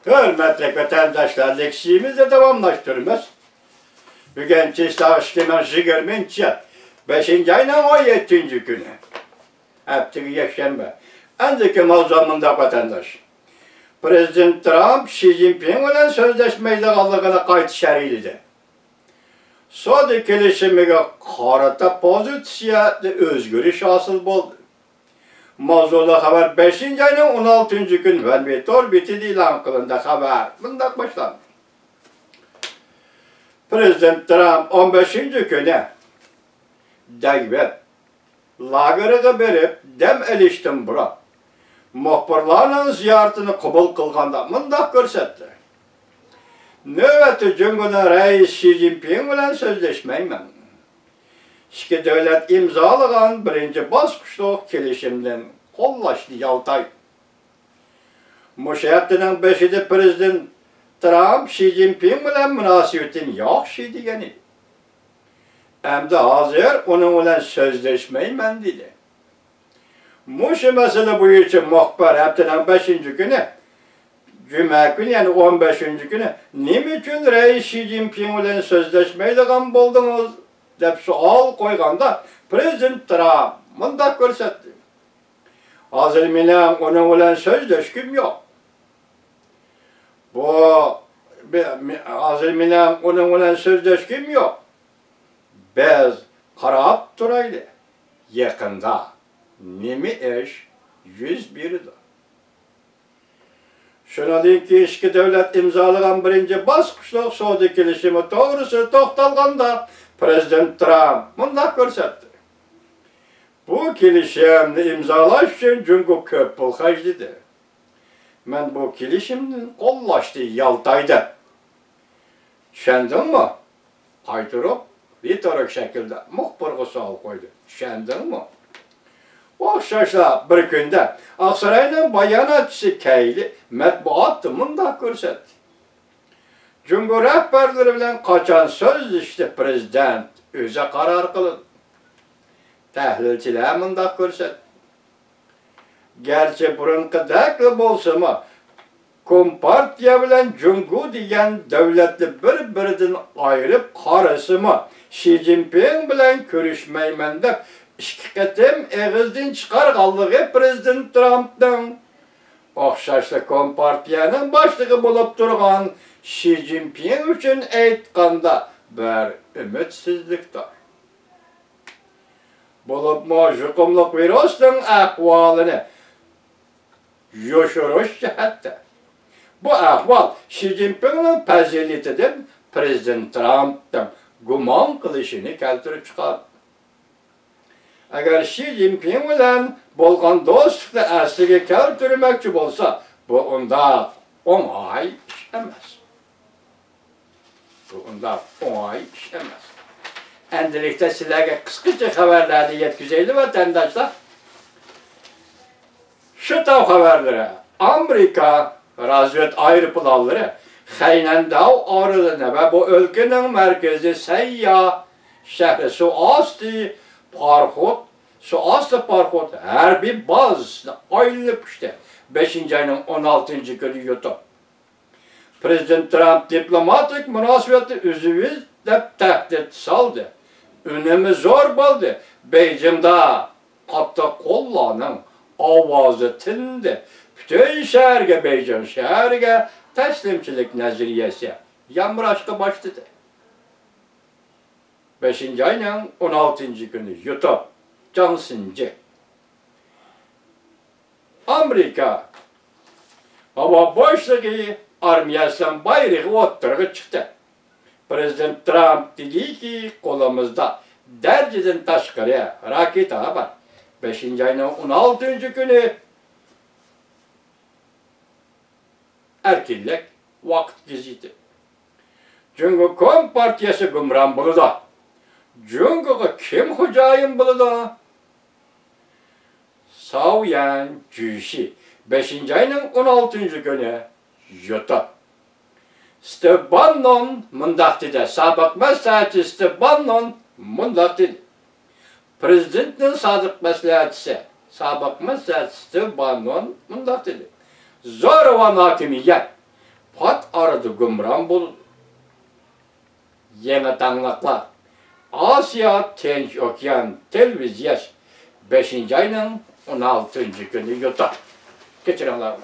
Hürmetli vatandaşlar, leksiyimizi devamlaştırmaz. Bugün çistaşkimen jigirminçe 5. ayının 17. günü. Heptiki yaşanma. Andaki mavzamında vatandaş. Prezident Trump, Xi Jinping ile sözleşmeyle kaldığına qaytışarıydı. Sodi kelişimiga qarata pozitsiyada özgürüş hasıl oldu. Mavzuda haber 5. ayının 16. gün Velvetor bitidi ilan kılındı haber. Bundan başlandı. Prezident Trump 15. güne Davet lagırıga berip dem eliştim bura. Muhbirlarının ziyaretini kabul kılganda mındak görsetti. Növbeti Cumhurbaşkanı Reis Xi Jinping bilen sözleşmeymen. İki devlet imzalagan birinci basqıçlıq kelişimden kollaştı Yaltay. Müşahidinin 5'de Prezident Trump Xi Jinping bilen münasibetim yaxşı degeni. Emdi hazır onun bilen sözleşmeymen dedi. Muşu mesele bu için muhbir haftanın 5. günü Cuma günü yani 15. günü ne için Reis Xi Jinping bilen sözleşmeyle kan buldunuz dep sual koyganda Prezident Trump mındak görsetti. Hazır menen onun bilen sözleşkim yok. Hazır menen onun bilen sözleşkim yok. Biz qarab turaylı. Yakında nemi eş 101'dir. Şuna deyin ki iki devlet imzalagan birinci basqıçlıq savdo kelişimi doğrusu to'xtalganda Prezident Trump mındak görsetti. Bu kelişimni imzalaş için çünkü köp pul harcladı. Men bu kelişimni kollaştı Yaltayda. Düşündün mü? Qaytırıp ritorik şekilde muhbirga sual koydu. Düşündün mü? Oxşaşla bir günde Aksaray'ın bayanatçısı Keyli matbuatı mındak görsetti. Cumhur rehberleri bilen kaçan sözleşti prezident öze karar kılın. Tahlilçiler mındak görsetti. Gerçi burunki dakli bolsa mı Kompartiya bilen Cumhur degan devletli bir-biridan ayırıp qarası mı Xi Jinping bilen görüşmeymen dep İki ketim eğizden çıkargallığı Prezident Trump'dan oxşaşlı Kompartiyanın başlığı bulup durgan Xi Jinping üçün aytqanda bir ümitsizlikdir. Bulup mu jukumluk virusның ahvalını yoşuruş cihetde. Bu ahval Xi Jinping'in faziletinden Prezident Trump'dan guman kılışını keltirip çıkar. Eğer Xi Jinping bilen bolgan dostlukla asliga keltirmekçi bolsa, bu onda oňay iş emas. Bu onda oňay iş emas. Endilikde sizlerge kıskaça haberlerdi yetkizeyli vatandaşlar. Şu tav haberleri, Amerika razvet ayrıpılalları Xeynendav aralığına ve bu ülkenin merkezi Seyyah şehri Suasti Parhot her bir bazı ayrılıp işte 5. ayının 16. günü yutup. Prezident Trump diplomatik münasebeti üzüviz dep tehdit saldı. Önemi zor buldu. Beijing'de hatta kollanın avazı tindi. Bütün şehirge Beijing şehirge teslimçilik nazariyesi yamraşka başladı. 5. ayının 16. günü yutup cansınca. Amerika hava boşluğu armiyasından bayrağı oturuğa çıktı. Prezident Trump dedi ki kolumuzda dereceden taşkarıya raket var. 5. ayının 16. günü erkinlik vakit gizledi. Çünkü Kompartiyası gümran buldu. Çünkü kim hocayım buldu? Saoyan Cüşi 5. ayının 16. günü yutu. Steve Bannon mındak dedi. Sabık məsləhətçi Steve Bannon mındak dedi. Prezidentin sabık məsləhətçisi Steve Bannon mındak dedi. Zorova hakimiyet pat aradı gümran bul. Yeni tanlaklar. Asya Tinç Okyan Televizyon 5. ayının 16. günü yutar. Geçirenler.